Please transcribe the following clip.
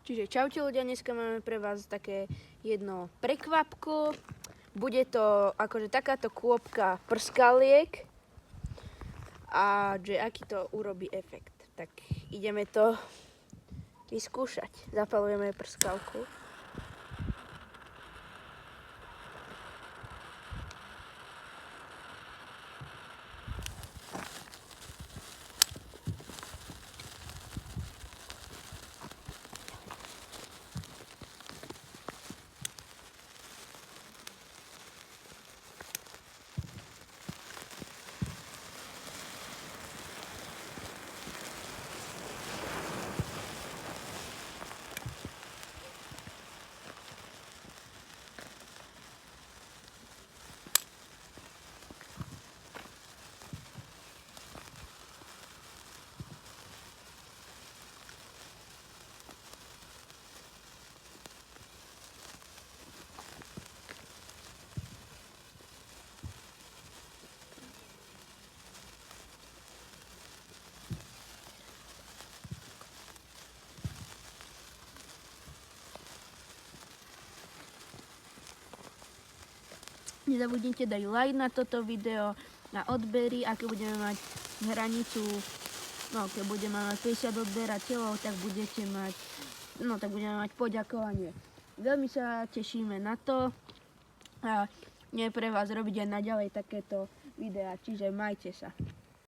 Čiže čaute ľudia, dneska máme pre vás také jedno prekvapko. Bude to akože takáto kôpka prskaliek a že aký to urobí efekt. Tak ideme to vyskúšať. Zapalujeme prskalku. Nezabudnite dať like na toto video, na odbery, a keď budeme mať hranicu, keď budeme mať 50 odberateľov, tak budeme mať poďakovanie. Veľmi sa tešíme na to a nie pre vás robiť aj naďalej takéto videá, čiže majte sa.